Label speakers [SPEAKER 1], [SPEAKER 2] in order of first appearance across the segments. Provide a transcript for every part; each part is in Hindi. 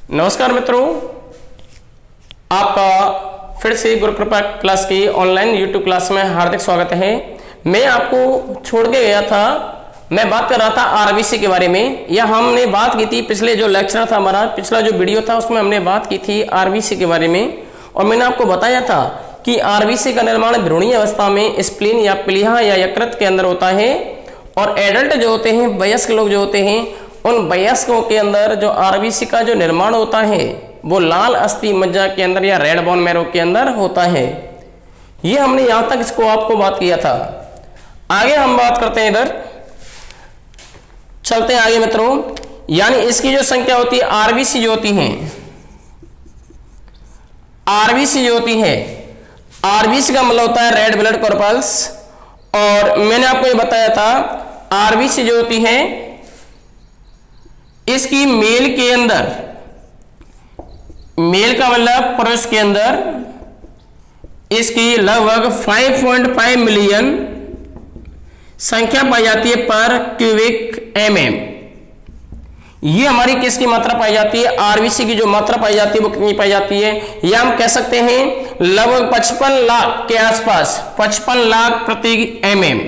[SPEAKER 1] नमस्कार मित्रों, आपका फिर से गुरु कृपा क्लास की ऑनलाइन यूट्यूब क्लास में हार्दिक स्वागत है। मैं आपको छोड़ के गया था, मैं बात कर रहा था आरबीसी के बारे में। या हमने बात की थी पिछले जो लेक्चर था हमारा, पिछला जो वीडियो था उसमें हमने बात की थी आरबीसी के बारे में। और मैंने आपको बताया था कि आरबीसी का निर्माण भ्रूणीय अवस्था में स्प्लीन या प्लीहा या यकृत के अंदर होता है। और एडल्ट जो होते हैं, वयस्क लोग जो होते हैं, उन वयस्कों के अंदर जो आरबीसी का जो निर्माण होता है वो लाल अस्थि मज्जा के अंदर या रेड बोन मैरो के अंदर होता है। ये हमने यहां तक इसको आपको बात किया था। आगे हम बात करते हैं, इधर चलते हैं आगे मित्रों। यानी इसकी जो संख्या होती है, आरबीसी जो होती है, आरबीसी जो होती है, आरबीसी का मतलब होता है रेड ब्लड कॉर्पल्स। और मैंने आपको ये बताया था आरबीसी जो होती है इसकी मेल के अंदर, मेल का मतलब पुरुष के अंदर, इसकी लगभग 5.5 मिलियन संख्या पाई जाती है पर क्यूबिक एमएम। ये हमारी किसकी मात्रा पाई जाती है? आरबीसी की जो मात्रा पाई जाती है वो कितनी पाई जाती है? या हम कह सकते हैं लगभग 55 लाख के आसपास, 55 लाख प्रति एमएम,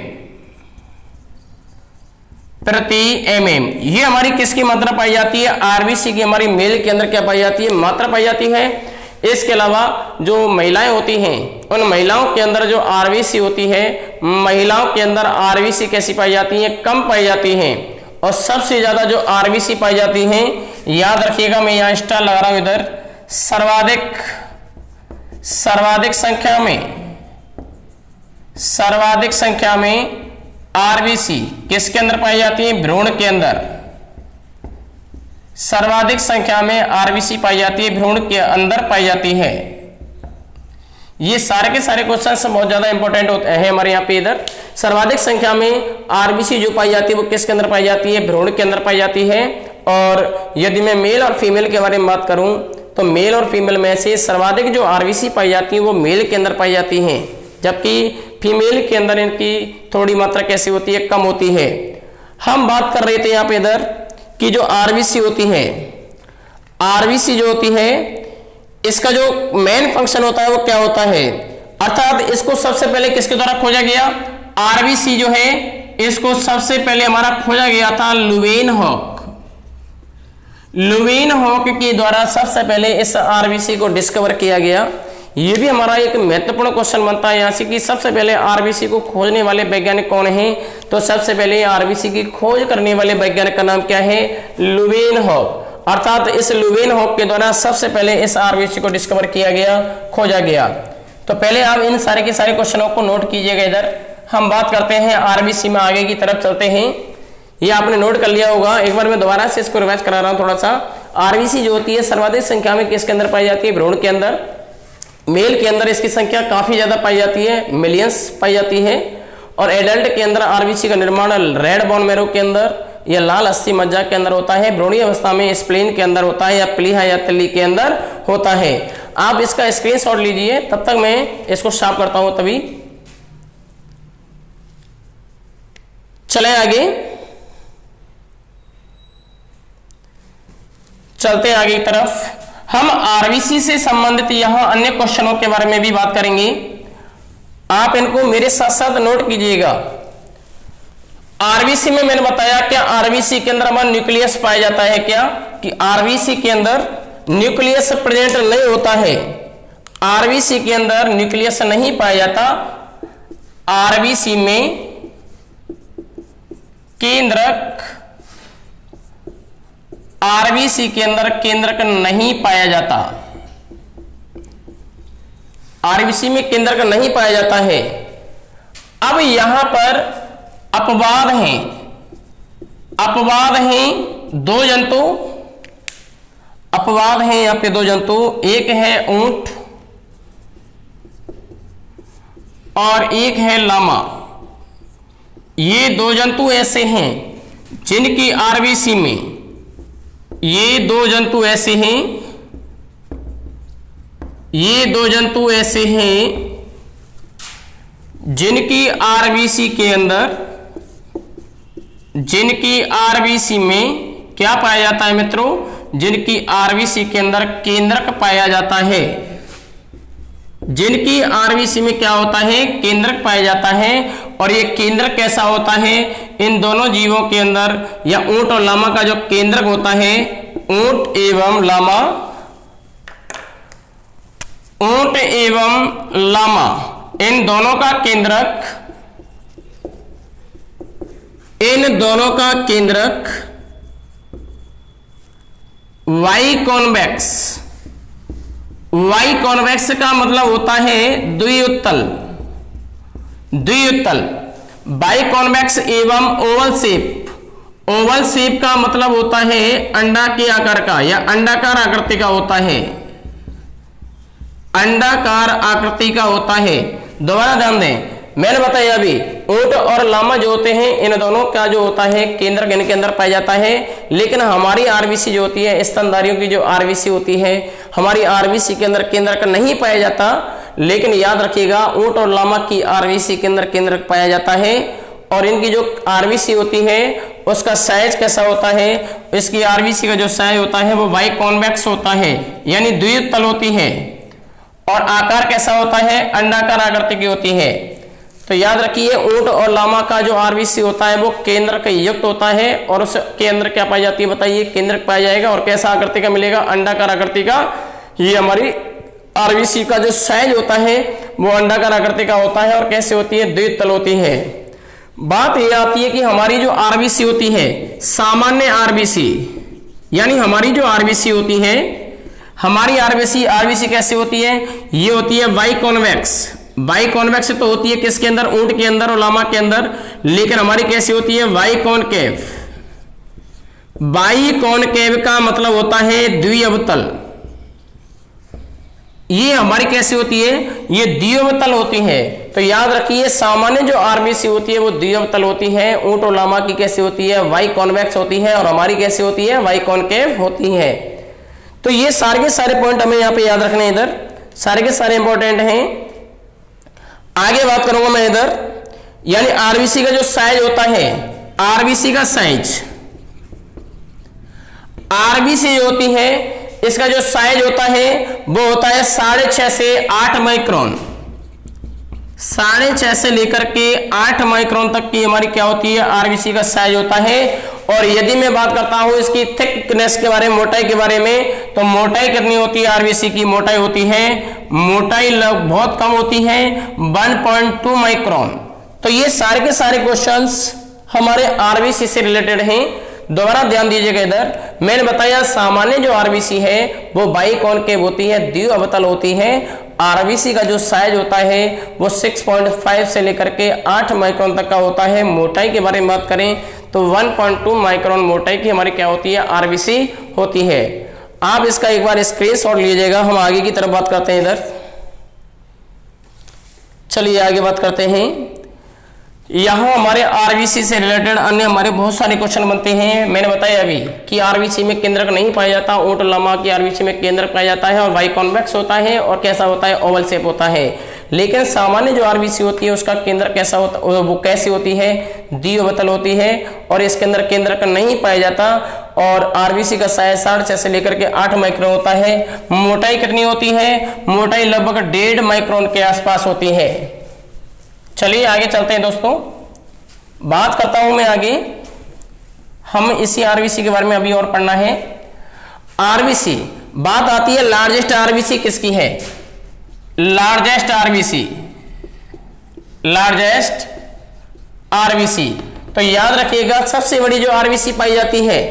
[SPEAKER 1] प्रति एमएम। ये हमारी किसकी मात्रा पाई जाती है? आरबीसी की हमारी मेल के अंदर क्या पाई जाती है? मात्रा पाई जाती है। इसके अलावा जो महिलाएं होती हैं, उन महिलाओं के अंदर जो आरबीसी होती है, महिलाओं के अंदर आरबीसी कैसी पाई जाती है? कम पाई जाती हैं। और सबसे ज्यादा जो आरबीसी पाई जाती हैं, याद रखिएगा, मैं यहां स्टार लगा रहा हूं इधर, सर्वाधिक संख्या में आरबीसी किसके अंदर पाई जाती है? भ्रूण के अंदर। सर्वाधिक संख्या में आरबीसी पाई जाती है, भ्रूण के अंदर पाई जाती है। ये सारे के सारे क्वेश्चन बहुत ज्यादा इंपॉर्टेंट होते हैं हमारे यहाँ पे। इधर सर्वाधिक संख्या में आरबीसी जो पाई जाती है वो किसके अंदर पाई जाती है? भ्रूण के अंदर पाई जाती है। और यदि मैं मेल और फीमेल के बारे में बात करूं तो मेल और फीमेल में से सर्वाधिक जो आरबीसी पाई जाती है वो मेल के अंदर पाई जाती है, जबकि फीमेल के अंदर इनकी थोड़ी मात्रा कैसी होती है? कम होती है। हम बात कर रहे थे यहाँ पे इधर कि जो आरबीसी होती है, आरबीसी जो होती है, इसका जो मेन फंक्शन होता है वो क्या होता है? अर्थात इसको सबसे पहले किसके द्वारा खोजा गया? आरबीसी जो है इसको सबसे पहले हमारा खोजा गया था लुवेनहॉक। लुवेनहॉक के द्वारा सबसे पहले इस आरबीसी को डिस्कवर किया गया। ये भी हमारा एक महत्वपूर्ण क्वेश्चन बनता है यहाँ से कि सबसे पहले आरबीसी को खोजने वाले वैज्ञानिक कौन हैं? तो सबसे पहले आरबीसी की खोज करने वाले वैज्ञानिक का नाम क्या है? लुवेनहॉक। अर्थात इस लुवेनहॉक के द्वारा सबसे पहले इस आरबीसी को डिस्कवर किया गया, खोजा गया। तो पहले आप इन सारे के सारे क्वेश्चनों को नोट कीजिएगा। इधर हम बात करते हैं आरबीसी में, आगे की तरफ चलते हैं। ये आपने नोट कर लिया होगा, एक बार मैं दोबारा से इसको रिवाइज करा रहा हूँ थोड़ा सा। आरबीसी जो होती है सर्वाधिक संख्या में किसके अंदर पाई जाती है? भ्रूण के अंदर। मेल के अंदर इसकी संख्या काफी ज्यादा पाई जाती है, मिलियंस पाई जाती है। और एडल्ट के अंदर आरबीसी का निर्माण रेड बोन मैरो के अंदर या लाल अस्थि मज्जा के अंदर होता है। भ्रूणीय अवस्था में स्प्लीन के अंदर होता है या प्लीहा या तली के अंदर होता है। आप इसका स्क्रीनशॉट लीजिए, तब तक मैं इसको साफ करता हूं, तभी चले आगे, चलते हैं आगे की तरफ। हम आरबीसी से संबंधित यहां अन्य क्वेश्चनों के बारे में भी बात करेंगे। आप इनको मेरे साथ साथ नोट कीजिएगा। आरबीसी में मैंने बताया क्या आरबीसी के अंदर हमारा न्यूक्लियस पाया जाता है क्या? कि आरबीसी के अंदर न्यूक्लियस प्रेजेंट नहीं होता है। आरबीसी के अंदर न्यूक्लियस नहीं पाया जाता। आरबीसी में केंद्रक, आरबीसी के अंदर केंद्रक नहीं पाया जाता। आरबीसी में केंद्रक नहीं पाया जाता है। अब यहां पर अपवाद हैं, अपवाद हैं दो जंतु, अपवाद हैं यहां पे दो जंतु। एक है ऊंट और एक है लामा। ये दो जंतु ऐसे हैं जिनकी आरबीसी में, ये दो जंतु ऐसे हैं, ये दो जंतु ऐसे हैं जिनकी आरबीसी के अंदर, जिनकी आरबीसी में क्या पाया जाता है मित्रों? जिनकी आरबीसी के अंदर केंद्रक पाया जाता है, जिनकी आरबीसी में क्या होता है, केंद्रक पाया जाता है। और ये केंद्रक कैसा होता है, इन दोनों जीवों के अंदर या ऊंट और लामा का जो केंद्रक होता है, ऊंट एवं लामा, ऊंट एवं लामा, इन दोनों का केंद्रक, इन दोनों का केंद्रक वाई कॉन्वेक्स, वाई कॉन्वेक्स का मतलब होता है द्विउत्तल, द्विउत्तल, बाई कॉन्वेक्स एवं ओवल शेप, ओवल शेप का मतलब होता है अंडा के आकार का या अंडाकार आकृति का होता है, अंडाकार आकृति का होता है। दोबारा ध्यान दें, मैंने बताया अभी ऊंट और लामा जो होते हैं इन दोनों का जो होता है केंद्रक इनके अंदर पाया जाता है। लेकिन हमारी आरबीसी जो होती है, स्तनधारियों की जो आरबीसी होती है, हमारी आरबीसी के अंदर केंद्रक नहीं पाया जाता। लेकिन याद रखिएगा ऊंट और लामा की आरबीसी के अंदर केंद्रक पाया जाता है। और इनकी जो आरबीसी होती है उसका साइज कैसा होता है, इसकी आरबीसी का जो साइज होता है वो बाई कॉन्वेक्स होता है, यानी द्वितल होती है। और आकार कैसा होता है, अंडाकार आकृति की होती है। तो याद रखिए ऊंट और लामा का जो आरबीसी होता है वो केंद्र का युक्त होता है। और उसके अंदर क्या पाई जाती है बताइए, केंद्रक पाया जाएगा। और कैसा आकृति का मिलेगा, अंडाकार आकृति का। ये हमारी आरबीसी का जो साइज होता है वो अंडाकार आकृति का होता है। और कैसे होती है, द्वितल होती है। बात यह आती है कि हमारी जो आरबीसी होती है, सामान्य आरबीसी, यानी हमारी जो आरबीसी होती है, हमारी आरबीसी कैसे होती है, ये होती है बाई कॉन्वेक्स। बाई कॉन्वेक्स तो होती है किसके अंदर, ऊंट के अंदर और लामा के अंदर। लेकिन हमारी कैसी होती है, बाई कॉनकेव। बाई कॉनकेव का मतलब होता है द्विअवतल। ये हमारी कैसी होती है, ये द्विअवतल होती है। तो याद रखिए सामान्य जो आरबीसी होती है वो द्विअवतल होती है। ऊंट और लामा की कैसी होती है, बाई कॉन्वेक्स होती है। और हमारी कैसी होती है, बाई कॉनकेव होती है। तो ये सारे के सारे पॉइंट हमें यहाँ पे याद रखने, इधर सारे के सारे इंपॉर्टेंट हैं। आगे बात करूंगा मैं इधर, यानी आरबीसी का जो साइज होता है, आरबीसी का साइज, आरबीसी जो होती है इसका जो साइज होता है वो होता है 6.5 से 8 माइक्रोन। 6.5 से लेकर के 8 माइक्रोन तक की हमारी क्या होती है, आरबीसी का साइज होता है। और यदि मैं बात करता हूं इसकी थिकनेस के बारे में, मोटाई के बारे में, तो मोटाई कितनी होती है, आरबीसी की मोटाई होती है, मोटाई बहुत कम होती है, 1.2 माइक्रोन। तो ये सारे के सारे क्वेश्चंस हमारे आरबीसी से रिलेटेड हैं। दोबारा ध्यान दीजिएगा, इधर मैंने बताया सामान्य जो आरबीसी है वो बाई कॉनकेव होती है, द्विअवतल होती है। आरबीसी का जो साइज होता है वो 6.5 से लेकर के 8 माइक्रोन तक का होता है। मोटाई के बारे में बात करें तो 1.2 माइक्रोन मोटाई की हमारी क्या होती है, आरबीसी होती है। आप इसका एक बार स्क्रीनशॉट लीजिएगा। हम आगे की तरफ बात करते हैं इधर। चलिए आगे बात करते हैं। यहां हमारे आरबीसी से रिलेटेड अन्य हमारे बहुत सारे क्वेश्चन बनते हैं। मैंने बताया अभी कि आरबीसी में केंद्रक नहीं पाया जाता, ऊंट लामा की आरबीसी में केंद्रक पाया जाता है और बाई कॉन्वेक्स होता है। और कैसा होता है, ओवल शेप होता है। लेकिन सामान्य जो आरबीसी होती है उसका केंद्र कैसा होता, वो कैसी होती है, द्विअवतल होती है। और इसके अंदर केंद्रक नहीं पाया जाता। और आरबीसी का साइज 6.5 से लेकर के 8 माइक्रोन होता है। मोटाई कितनी होती है, मोटाई लगभग 1.5 माइक्रोन के आसपास होती है। चलिए आगे चलते हैं दोस्तों, बात करता हूं मैं आगे। हम इसी आरबीसी के बारे में अभी और पढ़ना है। आरबीसी, बात आती है लार्जेस्ट आरबीसी किसकी है, लार्जेस्ट आरबीसी, लार्जेस्ट आरबीसी। तो याद रखिएगा सबसे बड़ी जो आरबीसी पाई जाती है,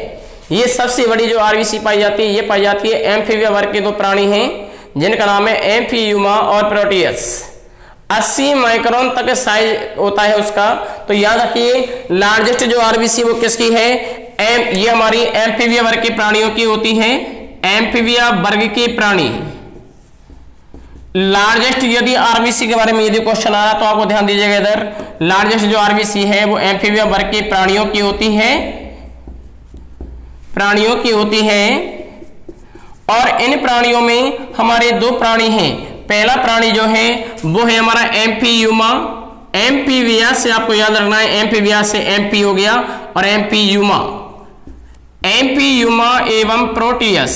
[SPEAKER 1] ये सबसे बड़ी जो आरबीसी पाई जाती है, ये पाई जाती है एम्फीबिया वर्ग के 2 प्राणी हैं जिनका नाम है एम्फीयूमा और प्रोटियस। 80 माइक्रोन तक साइज होता है उसका। तो याद रखिए लार्जेस्ट जो आरबीसी वो किसकी है, ये हमारी एम्फीबिया वर्ग के प्राणियों की होती है, एम्फीबिया वर्ग के प्राणी। लार्जेस्ट यदि आरबीसी के बारे में यदि क्वेश्चन आ रहा तो आपको ध्यान दीजिएगा इधर, लार्जेस्ट जो आरबीसी है वो एम्फीबिया वर्ग के प्राणियों की होती है, प्राणियों की होती है। और इन प्राणियों में हमारे 2 प्राणी हैं। पहला प्राणी जो है वो है हमारा एम्फीयूमा, एम्फीबिया से आपको याद रखना है, एम्फीबिया से एम्फी हो गया और एम्फीयूमा। एम्फीयूमा एवं प्रोटियस।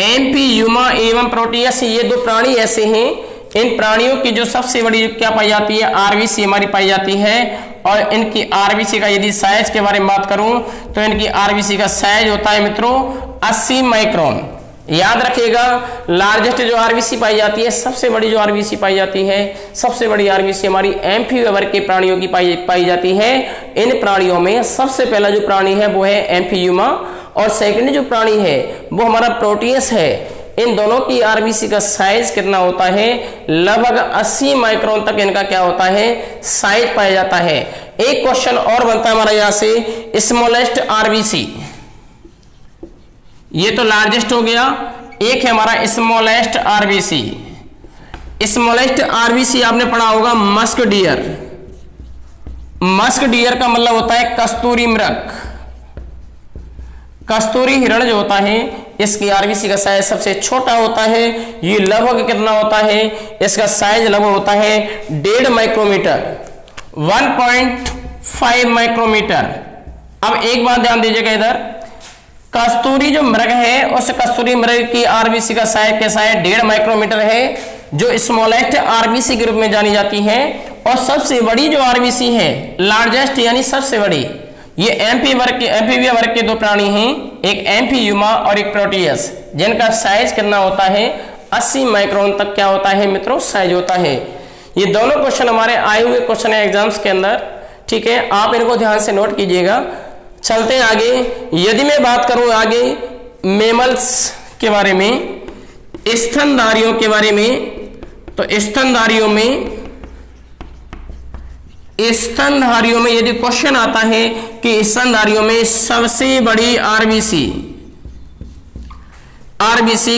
[SPEAKER 1] एम्फीयूमा एवं प्रोटियस ये दो प्राणी ऐसे हैं, इन प्राणियों की जो सबसे बड़ी क्या पाई जाती है, आरबीसी हमारी पाई जाती है। और इनकी आरबीसी का यदि साइज के बारे में बात करूं तो इनकी आरबीसी का साइज होता है मित्रों 80 माइक्रोन। याद रखिएगा, लार्जेस्ट जो आरबीसी पाई जाती है, सबसे बड़ी जो आरबीसी पाई जाती है, सबसे बड़ी आरबीसी हमारी एम्फीबिया वर्ग के प्राणियों की पाई जाती है। इन प्राणियों में सबसे पहला जो प्राणी है वो है एम्फीयूमा, और सेकंड जो प्राणी है वो हमारा प्रोटियस है। इन दोनों की आरबीसी का साइज कितना होता है, लगभग 80 माइक्रोन तक इनका क्या होता है, साइज पाया जाता है। एक क्वेश्चन और बनता है हमारा यहां से, स्मॉलेस्ट आरबीसी, ये तो लार्जेस्ट हो गया, एक है हमारा स्मॉलेस्ट आरबीसी। स्मॉलेस्ट आरबीसी आपने पढ़ा होगा मस्क डियर। मस्क डियर का मतलब होता है कस्तूरी मृग। कस्तूरी हिरण जो होता है इसकी आरबीसी का साइज सबसे छोटा होता है। ये लगभग कितना होता है, इसका साइज लगभग होता है 1.5 माइक्रोमीटर, 1.5 माइक्रोमीटर। अब एक बात ध्यान दीजिएगा, इधर कस्तूरी जो मृग है उस कस्तूरी मृग की आरबीसी का साइज कैसा है, 1.5 माइक्रोमीटर है, जो स्मॉलेस्ट आरबीसी के रूप में जानी जाती है। और सबसे बड़ी जो आरबीसी है, लार्जेस्ट यानी सबसे बड़ी, ये एम्फीबिया वर्ग के दो प्राणी हैं, एक एम्फीयूमा और एक प्रोटियस, जिनका साइज कितना होता है, 80 माइक्रोन तक क्या होता है मित्रों, साइज होता है। ये दोनों क्वेश्चन हमारे आए हुए क्वेश्चन है एग्जाम्स के अंदर, ठीक है, आप इनको ध्यान से नोट कीजिएगा। चलते हैं आगे। यदि मैं बात करूं आगे मेमल्स के बारे में, स्तनधारियों के बारे में, तो स्तनधारियों में यदि क्वेश्चन आता है कि स्तनधारियों में सबसे बड़ी आरबीसी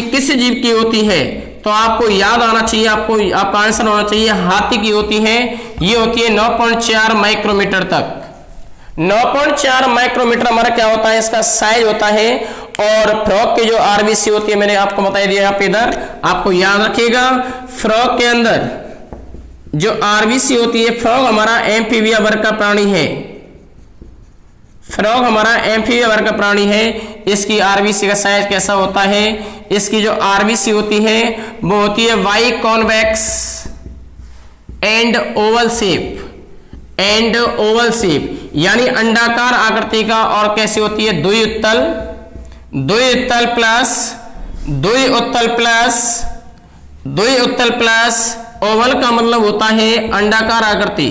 [SPEAKER 1] किस जीव की होती है, तो आपको याद आना चाहिए, आपका आंसर होना चाहिए हाथी की होती है। ये होती है 9.4 माइक्रोमीटर तक। 9.4 माइक्रोमीटर हमारा क्या होता है, इसका साइज होता है। और फ्रॉग की जो आरबीसी होती है, मैंने आपको बता दिया यहाँ पे, इधर आपको याद रखिएगा, फ्रॉग के अंदर जो आरबीसी होती है, फ्रॉग हमारा एम्फीबिया वर्ग का प्राणी है। फ्रॉग हमारा एम्फीबिया वर्ग का प्राणी है। इसकी आरबीसी का साइज कैसा होता है, इसकी जो आरबीसी होती है वो होती है वाई कॉन्वेक्स एंड ओवल शेप, यानी अंडाकार आकृति का। और कैसी होती है, द्वि उत्तल प्लस ओवल का मतलब होता है अंडाकार आकृति।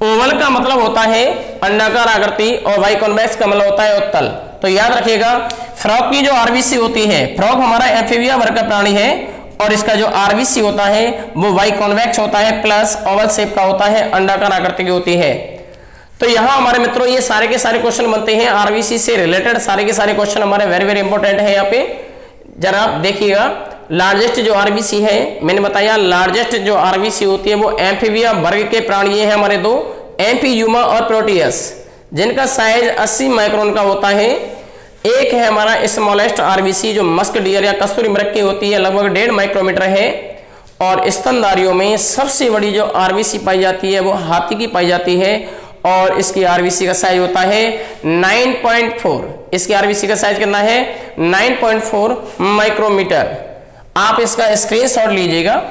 [SPEAKER 1] ओवल का मतलब होता है अंडाकार आकृति और वाई कॉन्वेक्स का मतलब होता है उत्तल। तो याद रखिएगा, फ्रॉग की जो आरबीसी होती है, फ्रॉग हमारा एम्फीबिया वर्ग का प्राणी है और इसका जो आरबीसी होता है वो वाई कॉन्वेक्स होता है प्लस ओवल शेप का होता है, अंडाकार आकृति की होती है। तो यहां हमारे मित्रों ये सारे के सारे क्वेश्चन बनते हैं आरबीसी से रिलेटेड, सारे के सारे क्वेश्चन हमारे वेरी वेरी इंपॉर्टेंट है। यहाँ पे जरा आप देखिएगा, लार्जेस्ट जो आरबीसी है, मैंने बताया लार्जेस्ट जो आरबीसी होती है वो एम्फीबिया वर्ग के प्राणी हैं हमारे दो, एम्फीयूमा और प्रोटियस, जिनका साइज 80 माइक्रोन का होता है। एक है हमारा स्मॉलेस्ट आरबीसी जो मस्क डियर या कस्तूरी मृग की होती है, लगभग 1.5 माइक्रोमीटर है। और स्तनधारियों में सबसे बड़ी जो आरबीसी पाई जाती है वो हाथी की पाई जाती है और इसकी आरबीसी का साइज होता है 9.4। इसकी आरबीसी का साइज कितना है, 9.4 माइक्रोमीटर। आप इसका स्क्रीनशॉट लीजिएगा।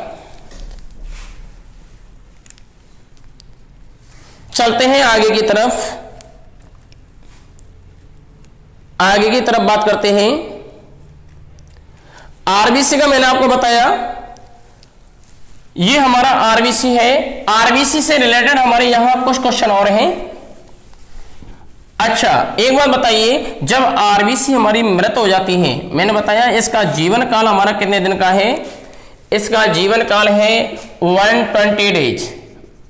[SPEAKER 1] चलते हैं आगे की तरफ बात करते हैं। आरबीसी का मैंने आपको बताया, ये हमारा आरबीसी है। आरबीसी से रिलेटेड हमारे यहां कुछ क्वेश्चन और हैं। अच्छा, एक बात बताइए, जब आरबीसी हमारी मृत हो जाती है, मैंने बताया इसका जीवन काल हमारा कितने दिन का है, इसका जीवन काल है 120 डेज।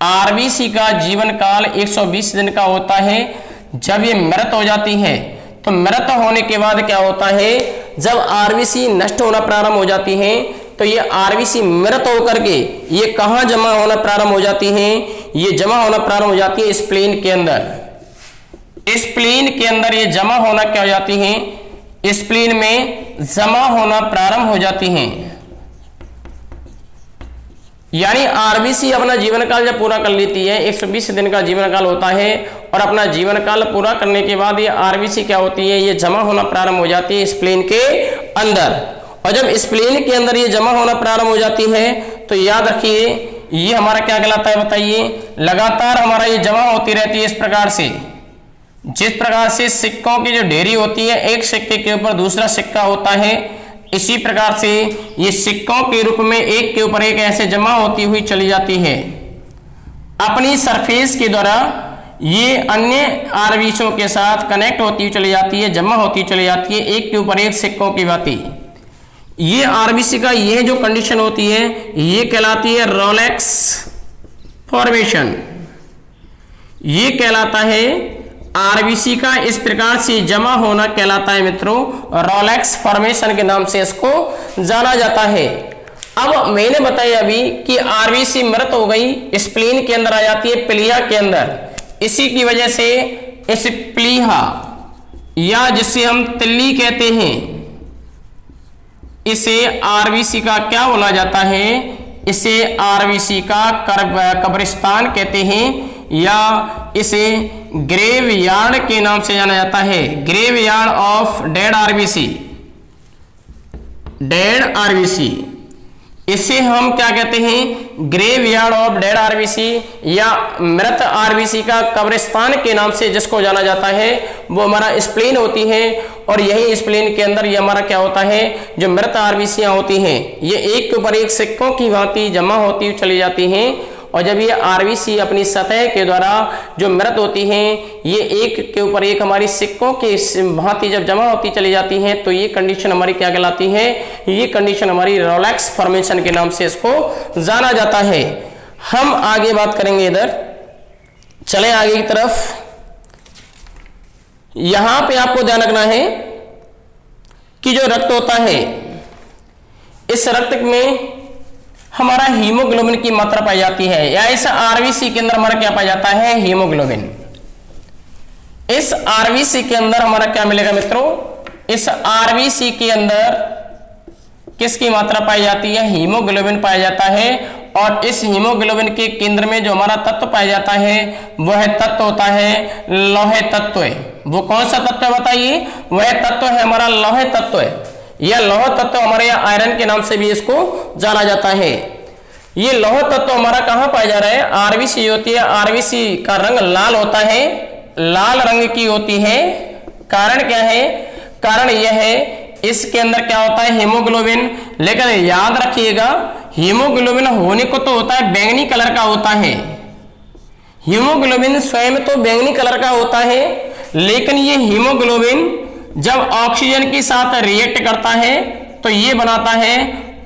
[SPEAKER 1] आरबीसी का जीवन काल 120 दिन का होता है। जब ये मृत हो जाती है तो मृत होने के बाद क्या होता है, जब आरबीसी नष्ट होना प्रारंभ हो जाती है तो ये आरबीसी मृत होकर के ये कहां जमा होना प्रारंभ हो जाती है, ये जमा होना प्रारंभ हो जाती है स्प्लीन के अंदर। स्प्लीन के अंदर ये जमा होना क्या हो जाती है, स्प्लीन में जमा होना प्रारंभ हो जाती हैं। यानी आरबीसी अपना जीवन काल जब पूरा कर लेती है, 120 दिन का जीवन काल होता है, और अपना जीवन काल पूरा करने के बाद ये आरबीसी क्या होती है, ये जमा होना प्रारंभ हो जाती है स्प्लीन के अंदर। और जब स्प्लीन के अंदर ये जमा होना प्रारंभ हो जाती है तो याद रखिए ये हमारा क्या कहलाता है बताइए, लगातार हमारा ये जमा होती रहती है इस प्रकार से, जिस प्रकार से सिक्कों की जो ढेरी होती है, एक सिक्के के ऊपर दूसरा सिक्का होता है, इसी प्रकार से ये सिक्कों के रूप में एक के ऊपर एक ऐसे जमा होती हुई चली जाती है। अपनी सरफेस के द्वारा ये अन्य आरबीसियों के साथ कनेक्ट होती हुई चली जाती है, जमा होती चली जाती है, एक के ऊपर एक सिक्कों की भांति। ये आरबीसी का ये जो कंडीशन होती है ये कहलाती है रोलेक्स फॉर्मेशन। ये कहलाता है आरबीसी का इस प्रकार से जमा होना कहलाता है मित्रों रोलेक्स फॉर्मेशन के नाम से इसको जाना जाता है। अब मैंने बताया अभी कि आरबीसी मृत हो गई, स्प्लीन के अंदर आ जाती है प्लीहा के अंदर। इसी की वजह से इस प्लीहा या जिसे हम तिल्ली कहते हैं, इसे आरबीसी का क्या बोला जाता है, इसे आरबीसी का कब्रिस्तान कहते हैं, या इसे ग्रेव यार्ड के नाम से जाना जाता है, graveyard of dead RBC, dead RBC. इसे हम क्या कहते हैं, graveyard of dead RBC या मृत आरबीसी का कब्रिस्तान के नाम से जिसको जाना जाता है, वो हमारा स्प्लीन होती है। और यही स्प्लीन के अंदर ये हमारा क्या होता है, जो मृत आरबीसियां होती हैं ये एक के ऊपर एक सिक्कों की भांति जमा होती चली जाती हैं। और जब ये आरबीसी अपनी सतह के द्वारा जो मृत होती हैं ये एक के ऊपर एक हमारी सिक्कों की भांति जब जमा होती चली जाती हैं तो ये कंडीशन हमारी क्या कहलाती है, ये कंडीशन हमारी रोलेक्स फॉर्मेशन के नाम से इसको जाना जाता है। हम आगे बात करेंगे, इधर चले आगे की तरफ। यहां पे आपको ध्यान रखना है कि जो रक्त होता है इस रक्त में हमारा हीमोग्लोबिन की मात्रा पाई जाती है, या इस आरबीसी के अंदर हमारा क्या पाया जाता है, हीमोग्लोबिन। इस आरबीसी के अंदर हमारा क्या मिलेगा मित्रों, इस आरबीसी के अंदर किसकी मात्रा पाई जाती है, हीमोग्लोबिन पाया जाता है। और इस हीमोग्लोबिन के केंद्र में जो हमारा तत्व पाया जाता है वह तत्व होता है लौह तत्व। वो कौन सा तत्व है बताइए, वह तत्व है हमारा लौह तत्व है। यह लौह तत्व हमारे यहाँ आयरन के नाम से भी इसको जाना जाता है। ये लौह तत्व हमारा कहाँ पाया जा रहा है, आरबीसी होती है, आरबीसी का रंग लाल होता है, लाल रंग की होती है। कारण क्या है, कारण यह है इसके अंदर क्या होता है, हीमोग्लोबिन। लेकिन याद रखिएगा हीमोग्लोबिन होने को तो होता है बैंगनी कलर का होता है, हीमोग्लोबिन स्वयं तो बैंगनी कलर का होता है, लेकिन ये हीमोग्लोबिन जब ऑक्सीजन के साथ रिएक्ट करता है तो ये बनाता है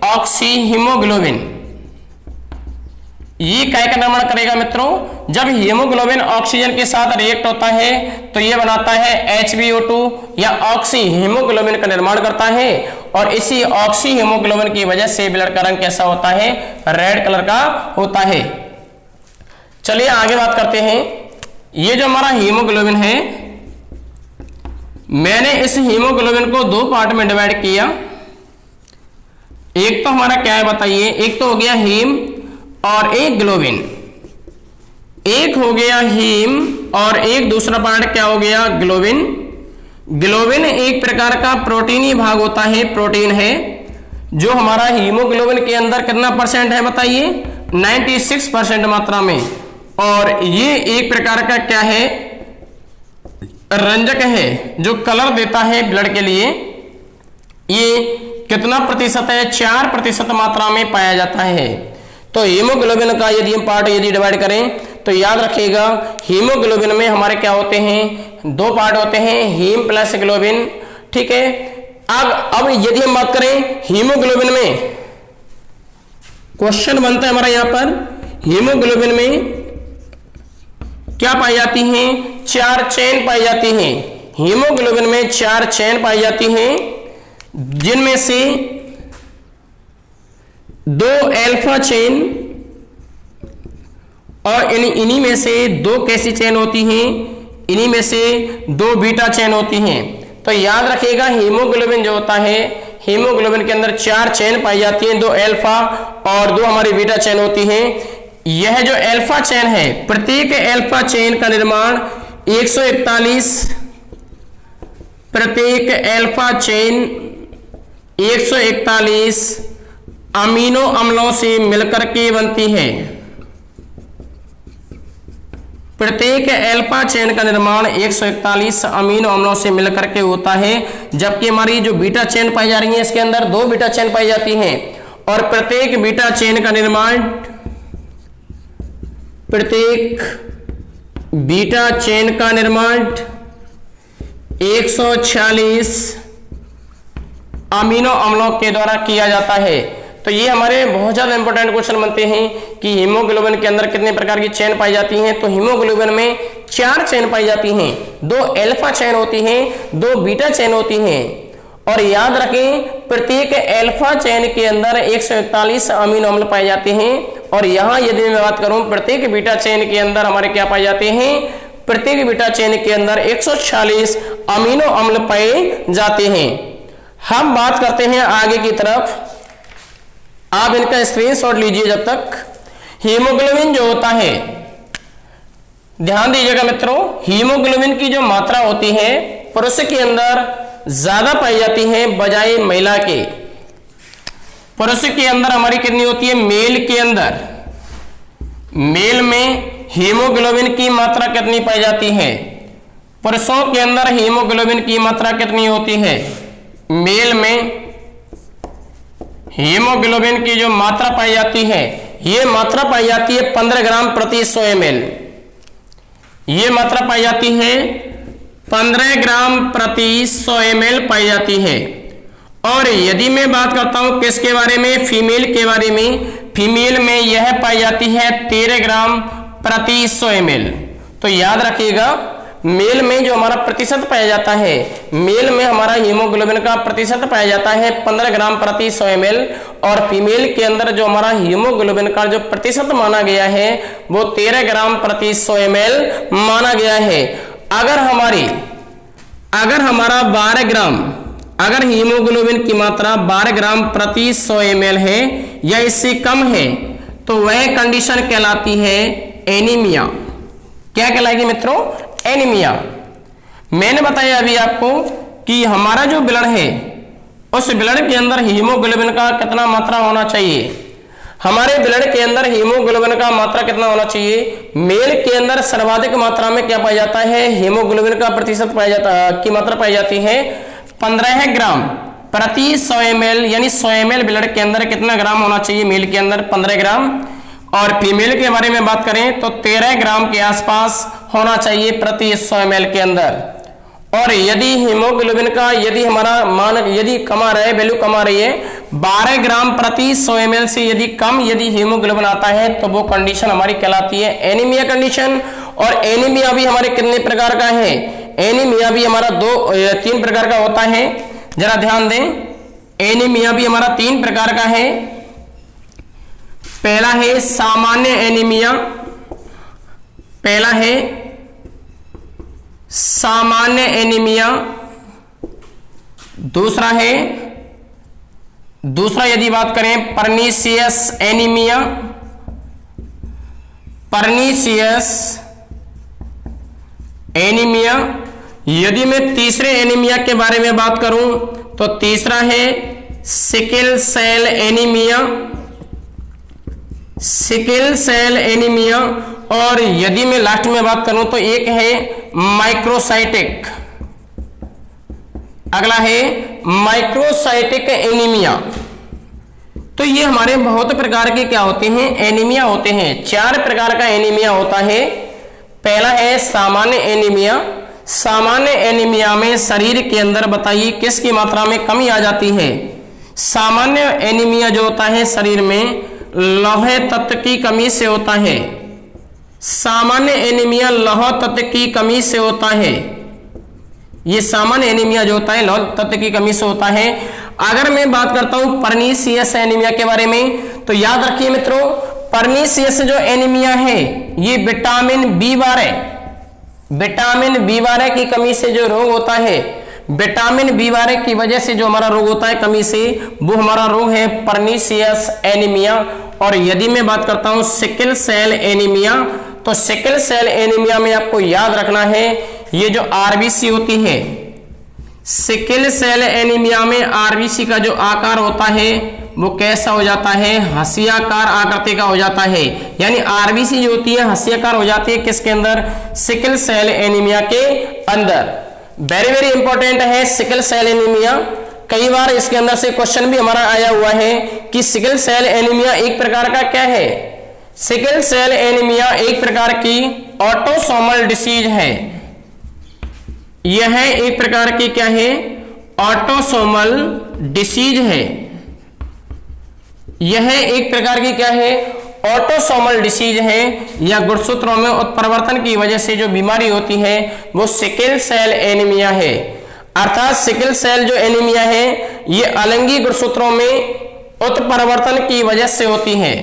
[SPEAKER 1] ऑक्सी हीमोग्लोबिन। ये क्या का निर्माण करेगा मित्रों, जब हीमोग्लोबिन ऑक्सीजन के साथ रिएक्ट होता है तो ये बनाता है HbO2 या ऑक्सी हीमोग्लोबिन का निर्माण करता है। और इसी ऑक्सी हीमोग्लोबिन की वजह से ब्लड का रंग कैसा होता है, रेड कलर का होता है। चलिए आगे बात करते हैं। ये जो हमारा हीमोग्लोबिन है, मैंने इस हीमोग्लोबिन को दो पार्ट में डिवाइड किया। एक तो हमारा क्या है बताइए, एक तो हो गया हीम और एक ग्लोबिन। एक हो गया हीम और एक दूसरा पार्ट क्या हो गया, ग्लोबिन। ग्लोबिन एक प्रकार का प्रोटीनी भाग होता है, प्रोटीन है, जो हमारा हीमोग्लोबिन के अंदर कितना परसेंट है बताइए, 96% मात्रा में। और ये एक प्रकार का क्या है, रंजक है, जो कलर देता है ब्लड के लिए। ये कितना प्रतिशत है, 4% मात्रा में पाया जाता है। तो हीमोग्लोबिन का यदि हम पार्ट यदि डिवाइड करें तो याद रखिएगा हीमोग्लोबिन में हमारे क्या होते हैं, दो पार्ट होते हैं, हीम प्लस ग्लोबिन। ठीक है, अब यदि हम बात करें हीमोग्लोबिन में, क्वेश्चन बनता है हमारा यहां पर, हीमोग्लोबिन में क्या पाई जाती हैं, 4 चेन पाई जाती हैं। हीमोग्लोबिन में 4 चेन पाई जाती हैं, जिनमें से 2 अल्फा चेन और इन्हीं में से 2 कैसी चेन होती हैं, इन्हीं में से 2 बीटा चेन होती हैं। तो याद रखिएगा हीमोग्लोबिन जो होता है, हीमोग्लोबिन के अंदर 4 चेन पाई जाती हैं, 2 अल्फा और 2 हमारी बीटा चेन होती हैं। यह जो अल्फा चेन है, प्रत्येक अल्फा चेन का निर्माण 141, प्रत्येक अल्फा चेन 141 अमीनो अम्लों से मिलकर के बनती है। प्रत्येक अल्फा चेन का निर्माण 141 अमीनो अम्लों से मिलकर के होता है, जबकि हमारी जो बीटा चेन पाई जा रही है इसके अंदर 2 बीटा चेन पाई जाती हैं और प्रत्येक बीटा चेन का निर्माण 146 अमीनो अम्लों के द्वारा किया जाता है। तो ये हमारे बहुत ज्यादा इंपॉर्टेंट क्वेश्चन बनते हैं कि हीमोग्लोबिन के अंदर कितने प्रकार की चेन पाई जाती हैं। तो हीमोग्लोबिन में 4 चेन पाई जाती हैं, 2 अल्फा चेन होती हैं, 2 बीटा चेन होती हैं। और याद रखें, प्रत्येक अल्फा चेन के अंदर 141 अमीनो अम्ल पाए जाते हैं और यहां यदि मैं बात करूं प्रत्येक बीटा चेन के अंदर हमारे क्या पाए जाते हैं, प्रत्येक बीटा चेन के अंदर 146 अमीनो अम्ल पाए जाते हैं। हम बात करते हैं आगे की तरफ, आप इनका स्क्रीनशॉट लीजिए जब तक। हीमोग्लोबिन जो होता है, ध्यान दीजिएगा मित्रों, हीमोग्लोबिन की जो मात्रा होती है पुरुष के अंदर ज्यादा पाई जाती है बजाय महिला के। पुरुष के अंदर हमारी कितनी होती है, मेल के अंदर, मेल में हीमोग्लोबिन की मात्रा कितनी पाई जाती है, पुरुषों के अंदर हीमोग्लोबिन की मात्रा कितनी होती है, मेल में हीमोग्लोबिन की जो मात्रा पाई जाती है, ये मात्रा पाई जाती है 15 ग्राम प्रति 100 ml। ये मात्रा पाई जाती है 15 ग्राम प्रति 100 ml पाई जाती है। और यदि मैं बात करता हूं किसके बारे में, फीमेल के बारे में, फीमेल में यह पाई जाती है 13 ग्राम प्रति 100 ml। तो याद रखिएगा, मेल में जो हमारा प्रतिशत पाया जाता है, मेल में हमारा हीमोग्लोबिन का प्रतिशत पाया जाता है 15 ग्राम प्रति 100 ml और फीमेल के अंदर जो हमारा हीमोग्लोबिन का जो प्रतिशत माना गया है वो 13 ग्राम प्रति 100 ml माना गया है। अगर हमारा 12 ग्राम, अगर हीमोग्लोबिन की मात्रा 12 ग्राम प्रति 100 ml है या इससे कम है तो वह कंडीशन कहलाती है एनीमिया। क्या कहलाएगी मित्रों, एनीमिया। मैंने बताया अभी आपको कि हमारा जो ब्लड है उस ब्लड के अंदर हीमोग्लोबिन का कितना मात्रा होना चाहिए, हमारे ब्लड के अंदर हीमोग्लोबिन का मात्रा कितना होना चाहिए। मेल के अंदर सर्वाधिक मात्रा में क्या पाया जाता है, हीमोग्लोबिन का प्रतिशत पाया जाता है, की मात्रा पाई जाती है 15 ग्राम प्रति 100 ml, यानी 100 ml ब्लड के अंदर कितना ग्राम होना चाहिए, मेल के अंदर 15 ग्राम। और फीमेल के बारे में बात करें तो 13 ग्राम के आसपास होना चाहिए प्रति 100 ml के अंदर। और यदि हीमोग्लोबिन का यदि हमारा मान यदि कमा रहे, वैल्यू कमा रही है 12 ग्राम प्रति 100 ml से यदि कम यदि हीमोग्लोबिन आता है तो वो कंडीशन हमारी कहलाती है एनीमिया कंडीशन। और एनीमिया भी हमारे कितने प्रकार का है, एनीमिया भी हमारा 3 प्रकार का होता है। जरा ध्यान दें, एनीमिया भी हमारा 3 प्रकार का है। पहला है सामान्य एनीमिया, पहला है सामान्य एनीमिया, दूसरा यदि बात करें परनीशियस एनीमिया, परनीशियस एनीमिया। यदि मैं तीसरे एनीमिया के बारे में बात करूं तो तीसरा है sickle cell anaemia, sickle cell anaemia. और यदि मैं लास्ट में बात करूं तो एक है माइक्रोसाइटिक, अगला है माइक्रोसाइटिक एनीमिया। तो ये हमारे बहुत प्रकार के क्या होते हैं, एनीमिया होते हैं। 4 प्रकार का एनीमिया होता है। पहला है सामान्य एनीमिया। सामान्य एनीमिया में शरीर के अंदर बताइए किसकी मात्रा में कमी आ जाती है। सामान्य एनीमिया जो होता है शरीर में लौह तत्व की कमी से होता है। सामान्य एनीमिया लौह तत्व की कमी से होता है। ये सामान्य एनीमिया जो होता है लौह तत्व की कमी से होता है। अगर मैं बात करता हूं परनीशियस एनीमिया के बारे में तो याद रखिए मित्रों, परनीशियस जो एनीमिया है ये विटामिन बी12 की कमी से जो रोग होता है, विटामिन B12 की वजह से जो हमारा रोग होता है कमी से, वो हमारा रोग है पर्नीशियस एनीमिया। और यदि मैं बात करता हूं सिकल सेल एनीमिया, तो सिकल सेल एनीमिया में आपको याद रखना है ये जो आरबीसी होती है, सिकल सेल एनीमिया में आरबीसी का जो आकार होता है वो कैसा हो जाता है, हंसियाकार आकृति का हो जाता है। यानी आरबीसी जो होती है हंसियाकार हो जाती है किसके अंदर, सिकल सेल एनीमिया के अंदर। वेरी वेरी इंपॉर्टेंट है सिकल सेल एनीमिया। कई बार इसके अंदर से क्वेश्चन भी हमारा आया हुआ है कि सिकल सेल एनीमिया एक प्रकार का क्या है, सिकल सेल एनीमिया एक प्रकार की ऑटोसोमल डिसीज है। यह एक प्रकार की क्या है, ऑटोसोमल डिसीज है। यह एक प्रकार की क्या है, ऑटोसोमल डिसीज है, या गुणसूत्रों में उत्परिवर्तन की वजह से जो बीमारी होती है वो सिकल सेल एनीमिया है। अर्थात सिकल सेल जो एनीमिया है ये अलिंगी गुणसूत्रों में उत्परिवर्तन की वजह से होती है।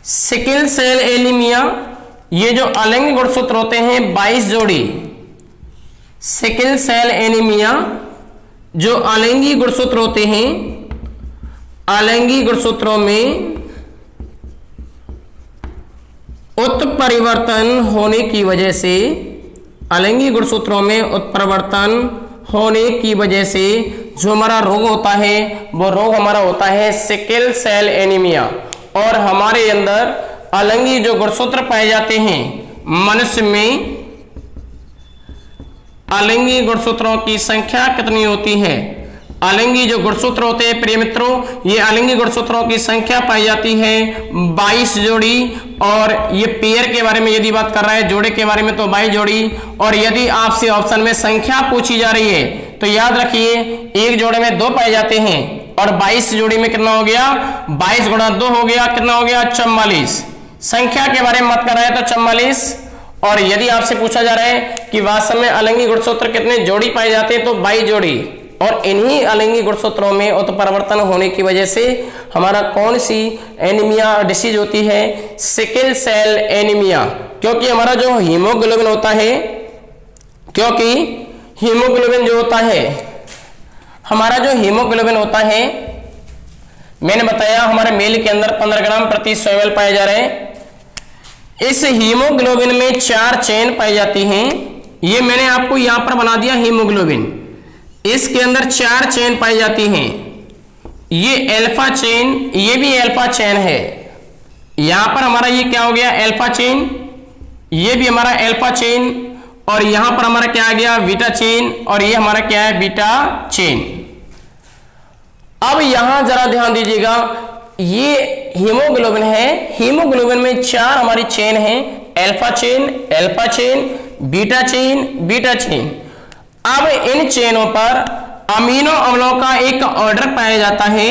[SPEAKER 1] सिकल सेल एनीमिया, ये जो अलिंगी गुणसूत्र होते हैं 22 जोड़ी, सिकल सेल एनीमिया जो अलिंगी गुणसूत्र होते हैं, अलिंगी गुणसूत्रों में उत्परिवर्तन होने की वजह से, अलिंगी गुणसूत्रों में उत्परिवर्तन होने की वजह से जो हमारा रोग होता है वो रोग हमारा होता है सिकल सेल एनीमिया। और हमारे अंदर अलिंगी जो गुणसूत्र पाए जाते हैं मनुष्य में, अलिंगी गुणसूत्रों की संख्या कितनी होती है, अलिंगी जो गुणसूत्र होते हैं प्रिय मित्रों, ये अलिंगी गुणसूत्रों की संख्या पाई जाती है 22 जोड़ी। और ये पेयर के बारे में यदि बात कर रहा है, जोड़े के बारे में, तो 22 जोड़ी। और यदि आपसे ऑप्शन में संख्या पूछी जा रही है तो याद रखिए एक जोड़े में 2 पाए जाते हैं और 22 जोड़ी में कितना हो गया, 22 गुणा 2 हो गया, कितना हो गया 44। संख्या के बारे में बात कर रहा है तो 44। और यदि आपसे पूछा जा रहा है कि वास्तव में अलिंगी गुणसूत्र कितने जोड़ी पाए जाते हैं तो 22 जोड़ी। और इन्हीं अलिंगी गुणसूत्रों में उत्परिवर्तन होने की वजह से हमारा कौन सी एनीमिया डिसीज होती है, सिकल सेल एनीमिया। क्योंकि हमारा जो हीमोग्लोबिन होता है, क्योंकि हीमोग्लोबिन जो होता है, हमारा जो हीमोग्लोबिन होता है, मैंने बताया हमारे मेल के अंदर 15 ग्राम प्रति 100 ml पाए जा रहे हैं। इस हीमोग्लोबिन में 4 चेन पाई जाती हैं। ये मैंने आपको यहां पर बना दिया हीमोग्लोबिन, इसके अंदर 4 चेन पाई जाती हैं। ये अल्फा चेन, ये भी अल्फा चेन है। यहां पर हमारा ये क्या हो गया, अल्फा चेन, ये भी हमारा अल्फा चेन, और यहां पर हमारा क्या आ गया, बीटा चेन, और ये हमारा क्या है, बीटा चेन। अब यहां जरा ध्यान दीजिएगा, ये हीमोग्लोबिन है, हीमोग्लोबिन में 4 हमारी चेन है, alpha chain, alpha chain, beta chain, beta chain. अब इन चेनों पर अमीनो अम्लों का एक ऑर्डर पाया जाता है।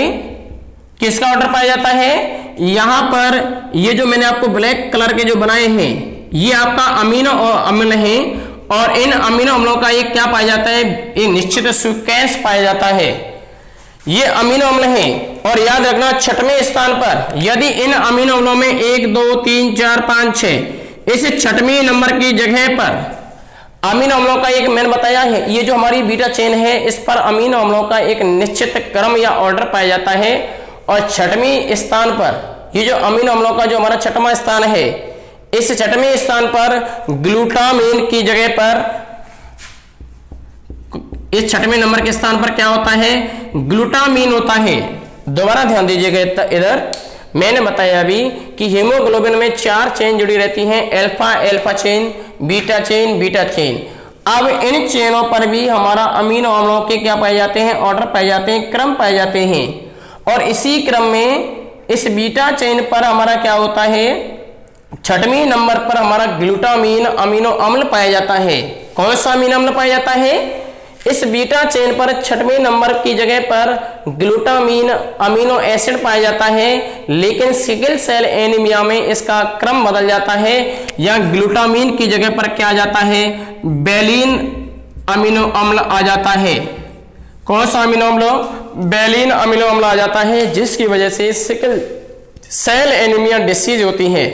[SPEAKER 1] किसका ऑर्डर पाया जाता है, यहां पर ये जो मैंने आपको ब्लैक कलर के जो बनाए हैं ये आपका अमीनो अम्ल है, और इन अमीनो अम्लों का एक क्या पाया जाता है, एक निश्चित सीक्वेंस पाया जाता है। ये अमीनो अम्ल है, और याद रखना 6वें स्थान पर यदि इन अमीनो अम्लों में 1 2 3 4 5 6, इस 6वें नंबर की जगह पर अमीनो अम्लों का एक मैंने बताया है, ये जो हमारी बीटा चेन है इस पर अमीनो अम्लों का एक निश्चित क्रम या ऑर्डर पाया जाता है। और 6वें स्थान पर ये जो अमीनो अम्लों का जो हमारा 6वां स्थान है, इस 6वें स्थान पर ग्लूटामीन की जगह पर, इस 6वें नंबर के स्थान पर क्या होता है, ग्लूटामीन होता है। दोबारा ध्यान दीजिएगा, इधर मैंने बताया अभी कि हीमोग्लोबिन में 4 चेन जुड़ी रहती हैं, alpha alpha chain, beta chain, beta chain. अब इन चेनों पर भी हमारा अमीनो अम्लों के क्या पाए जाते हैं, ऑर्डर पाए जाते हैं, क्रम पाए जाते हैं। और इसी क्रम में इस बीटा चेन पर हमारा क्या होता है, 6वें नंबर पर हमारा ग्लूटामीन अमीनो अम्ल पाया जाता है। कौन सा अमीनो अम्ल पाया जाता है, इस बीटा चेन पर 6वें नंबर की जगह पर ग्लूटामीन अमीनो एसिड पाया जाता है। लेकिन सिकल सेल एनीमिया में इसका क्रम बदल जाता है, या ग्लूटामीन की जगह पर क्या आ जाता है, बेलिन अमीनो अम्ल आ जाता है। कौन सा अमीनो अम्ल, बेलिन अमीनो अम्ल आ जाता है, जिसकी वजह से सिकल सेल एनीमिया डिसीज होती है।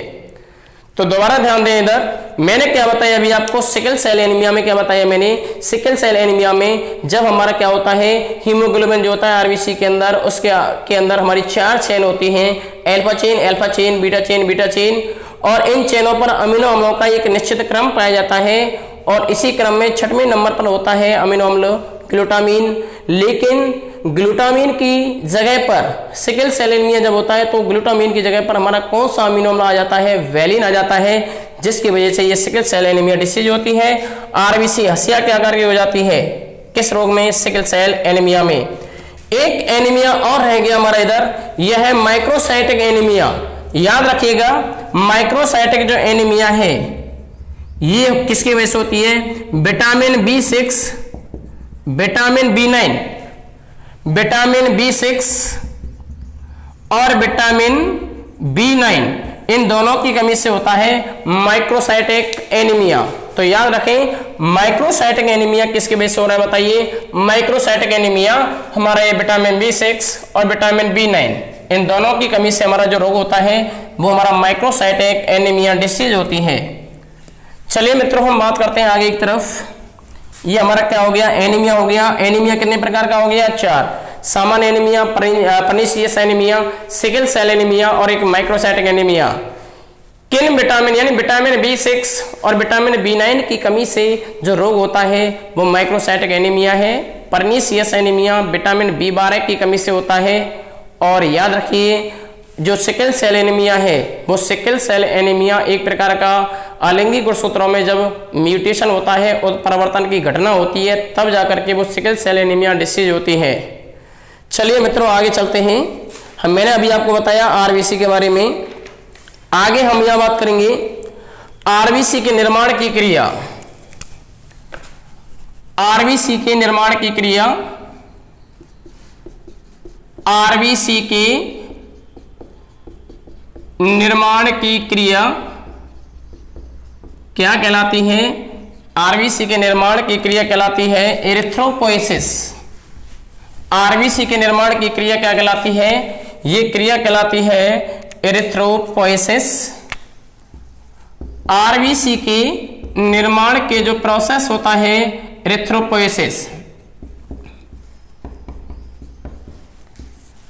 [SPEAKER 1] तो दोबारा ध्यान दें इधर, मैंने क्या बताया अभी आपको, सिकल सेल एनीमिया में क्या बताया मैंने, सिकल सेल एनीमिया में जब हमारा क्या होता है, हीमोग्लोबिन जो होता है आरबीसी के अंदर, उसके के अंदर हमारी 4 चेन होती हैं, अल्फा चेन, बीटा चेन, और इन चेनों पर अमीनो अम्लों का एक निश्चित क्रम पाया जाता है, और इसी क्रम में 6वें नंबर पर होता है अमीनो अम्ल ग्लूटामीन। लेकिन ग्लूटामीन की जगह पर सिकल सेल एनीमिया जब होता है तो ग्लूटामीन की जगह पर हमारा कौन सा अमीनो अम्ल आ जाता है, वेलिन आ जाता है, जिसकी वजह से ये सिकल सेल एनीमिया डिसीज होती है। आरबीसी हसिया के आकार की हो जाती है, किस रोग में, सिकल सेल एनीमिया में। एक एनीमिया और रह गया हमारा इधर, यह है माइक्रोसाइटिक एनीमिया। याद रखिएगा, माइक्रोसाइटिक जो एनीमिया है ये किसकी वजह से होती है, vitamin B6, vitamin B9, vitamin B6 और विटामिन B9, इन दोनों की कमी से होता है माइक्रोसाइटिक एनीमिया। तो याद रखें, माइक्रोसाइटिक एनीमिया किसके वजह से हो रहा है बताइए, माइक्रोसाइटिक एनीमिया हमारा ये विटामिन B6 और विटामिन B9, इन दोनों की कमी से हमारा जो रोग होता है वो हमारा माइक्रोसाइटिक एनीमिया डिसीज होती है। चलिए मित्रों, हम बात करते हैं आगे की तरफ। ये हमारा क्या हो गया, एनीमिया हो गया। एनीमिया कितने प्रकार का हो गया, 4, सामान्य anaemia, pernicious anaemia, sickle cell anaemia और एक माइक्रोसाइटिक एनीमिया। किन विटामिन यानी विटामिन B6 और विटामिन B9 की कमी से जो रोग होता है वो माइक्रोसाइटिक एनीमिया है। पर्नीशियस एनीमिया विटामिन B12 की कमी से होता है। और याद रखिए, जो सिकल सेल एनीमिया है वो सिकल सेल एनीमिया एक प्रकार का आलिंगी गुणसूत्रों में जब म्यूटेशन होता है, उत्परिवर्तन की घटना होती है, तब जाकर के वो सिकल सेल एनीमिया डिसीज होती है। चलिए मित्रों, आगे चलते हैं। मैंने अभी आपको बताया आरबीसी के बारे में, आगे हम यह बात करेंगे आरबीसी के निर्माण की क्रिया। आरबीसी के निर्माण की क्रिया, आरबीसी के निर्माण की क्रिया क्या कहलाती है, आरबीसी के निर्माण की क्रिया कहलाती है एरिथ्रोपोएसिस। आरबीसी के निर्माण की क्रिया क्या कहलाती है, ये क्रिया कहलाती है एरिथ्रोपोएसिस। आरबीसी के निर्माण के जो प्रोसेस होता है एरिथ्रोपोएसिस।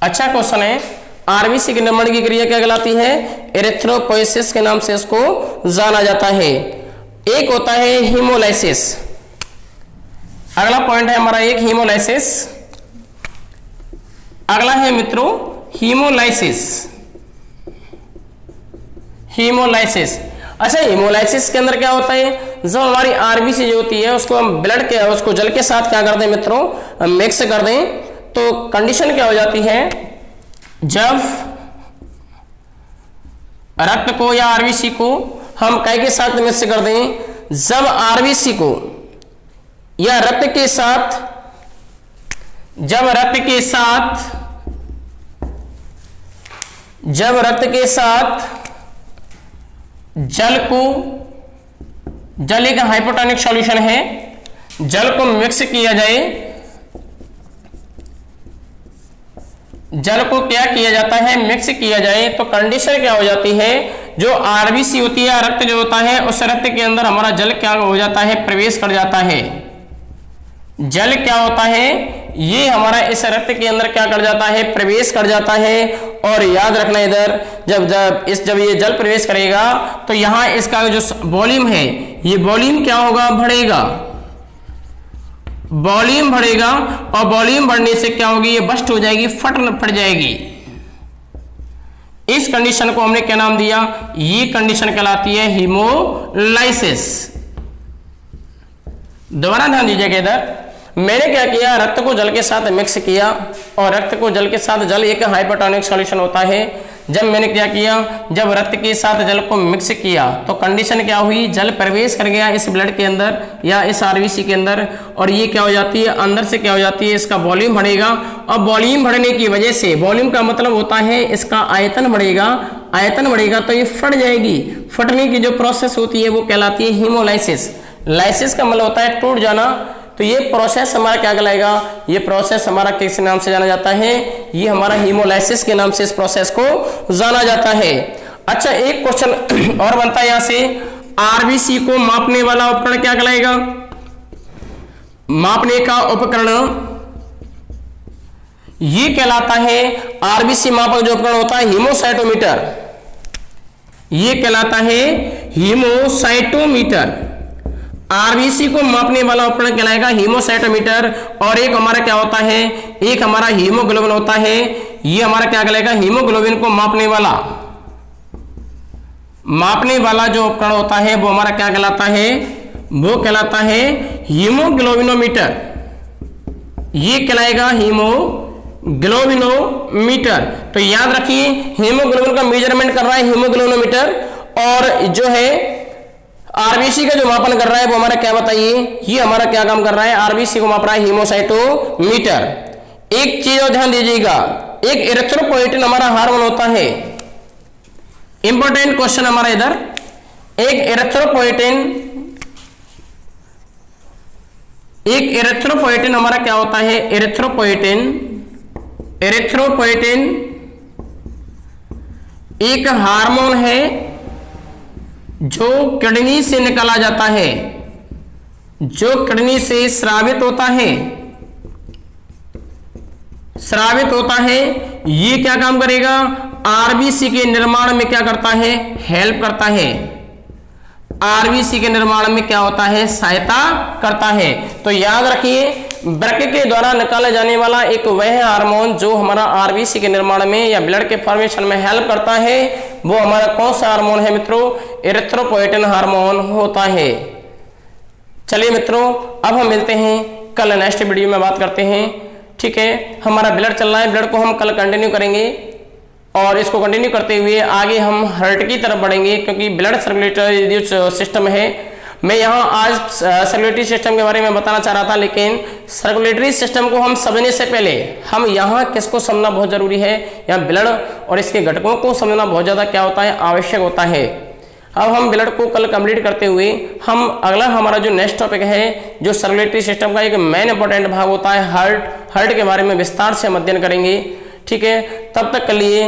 [SPEAKER 1] अच्छा क्वेश्चन है, आरबीसी के निर्माण की क्रिया क्या कहलाती है, एरिथ्रोपोएसिस के नाम से इसको जाना जाता है। एक होता है हीमोलाइसिस, अगला पॉइंट है हमारा एक हीमोलाइसिस, अगला है मित्रों हीमोलाइसिस। हीमोलाइसिस, अच्छा हीमोलाइसिस के अंदर क्या होता है, जब हमारी आरबीसी जो होती है उसको हम ब्लड के, उसको जल के साथ क्या कर दें मित्रों, मिक्स कर दें, तो कंडीशन क्या हो जाती है, जब रक्त को या आरबीसी को हम काय के साथ मिक्स कर दें, जब आरबीसी को या रक्त के साथ, जब रक्त के साथ जल को, जल एक हाइपोटोनिक सॉल्यूशन है, जल को मिक्स किया जाए, जल को क्या किया जाता है, मिक्स किया जाए, तो कंडीशन क्या हो जाती है, जो आरबीसी होती है, रक्त जो होता है, उस रक्त के अंदर हमारा जल क्या हो जाता है, प्रवेश कर जाता है। जल क्या होता है, ये हमारा इस रक्त के अंदर क्या कर जाता है, प्रवेश कर जाता है। और याद रखना इधर, जब ये जल प्रवेश करेगा तो यहां इसका जो वॉल्यूम है, ये वॉल्यूम क्या होगा, बढ़ेगा, वॉल्यूम बढ़ेगा, और वॉल्यूम बढ़ने से क्या होगी, ये बस्ट हो जाएगी, फट जाएगी। इस कंडीशन को हमने क्या नाम दिया, ये कंडीशन कहलाती है हीमोलाइसिस। दोबारा ध्यान दीजिएगा इधर, मैंने क्या किया, रक्त को जल के साथ मिक्स किया, और रक्त को जल के साथ, जल एक हाइपोटोनिक सॉल्यूशन होता है, जब मैंने क्या किया, जब रक्त के साथ जल को मिक्स किया तो कंडीशन क्या हुई, जल प्रवेश कर गया इस ब्लड के अंदर या इस आरबीसी के अंदर, और ये क्या हो जाती है, अंदर से क्या हो जाती है, इसका वॉल्यूम बढ़ेगा। और वॉल्यूम बढ़ने की वजह से, वॉल्यूम का मतलब होता है इसका आयतन बढ़ेगा, आयतन बढ़ेगा तो ये फट जाएगी। फटने की जो प्रोसेस होती है वो कहलाती है हीमोलाइसिस। लाइसिस का मतलब होता है टूट जाना। तो ये प्रोसेस हमारा क्या कहलाएगा, ये प्रोसेस हमारा किस नाम से जाना जाता है, ये हमारा हीमोलाइसिस के नाम से इस प्रोसेस को जाना जाता है। अच्छा, एक क्वेश्चन और बनता है यहां से, आरबीसी को मापने वाला उपकरण क्या कहलाएगा? मापने का उपकरण ये कहलाता है, आरबीसी मापक जो उपकरण होता है हीमोसाइटोमीटर, ये कहलाता है हीमोसाइटोमीटर। आरबीसी को मापने वाला उपकरण कहलाएगा हीमोसाइटोमीटर। और एक हमारा क्या होता है, एक हमारा हीमोग्लोबिन होता है, ये हमारा क्या कहलाएगा, हीमोग्लोबिन को मापने वाला जो उपकरण होता है वो हमारा क्या कहलाता है, वो कहलाता है हीमोग्लोबिनोमीटर, ये कहलाएगा हीमोग्लोबिनोमीटर। तो याद रखिए, हीमोग्लोबिन का मेजरमेंट कर रहा है हीमोग्लोबिनोमीटर, और जो है आरबीसी का जो मापन कर रहा है वो हमारा क्या बताइए, ये हमारा क्या काम कर रहा है, आरबीसी को माप रहा है हीमोसाइटोमीटर। एक चीज और ध्यान दीजिएगा, एक एरिथ्रोपोएटिन हमारा हार्मोन होता है, इंपॉर्टेंट क्वेश्चन हमारा इधर, एक एरिथ्रोपोएटिन हमारा क्या होता है, एरिथ्रोपोएटिन एक हार्मोन है जो किडनी से निकाला जाता है, जो किडनी से स्रावित होता है, ये क्या काम करेगा, आरबीसी के निर्माण में क्या करता है, हेल्प करता है, आरबीसी के निर्माण में क्या होता है, सहायता करता है। तो याद रखिए, वृक्क के द्वारा निकाला जाने वाला एक वह हार्मोन जो हमारा आरबीसी के निर्माण में या ब्लड के फॉर्मेशन में हेल्प करता है, वो हमारा कौन सा हार्मोन है मित्रों, एरिथ्रोपोएटिन हार्मोन होता है। चलिए मित्रों, अब हम मिलते हैं कल नेक्स्ट वीडियो में बात करते हैं, ठीक है। हमारा ब्लड चल रहा है, ब्लड को हम कल कंटिन्यू करेंगे, और इसको कंटिन्यू करते हुए आगे हम हार्ट की तरफ बढ़ेंगे, क्योंकि ब्लड सर्कुलेटरी जो सिस्टम है, मैं यहाँ आज सर्कुलेटरी सिस्टम के बारे में बताना चाह रहा था, लेकिन सर्कुलेटरी सिस्टम को हम समझने से पहले हम यहाँ किसको समझना बहुत जरूरी है, यहाँ ब्लड और इसके घटकों को समझना बहुत ज़्यादा क्या होता है, आवश्यक होता है। अब हम ब्लड को कल कंप्लीट करते हुए हम अगला हमारा जो नेक्स्ट टॉपिक है, जो सर्कुलेटरी सिस्टम का एक मेन इंपॉर्टेंट भाग होता है हार्ट के बारे में विस्तार से हम अध्ययन करेंगे, ठीक है। तब तक के लिए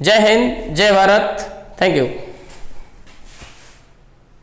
[SPEAKER 1] जय हिंद, जय भारत, थैंक यू।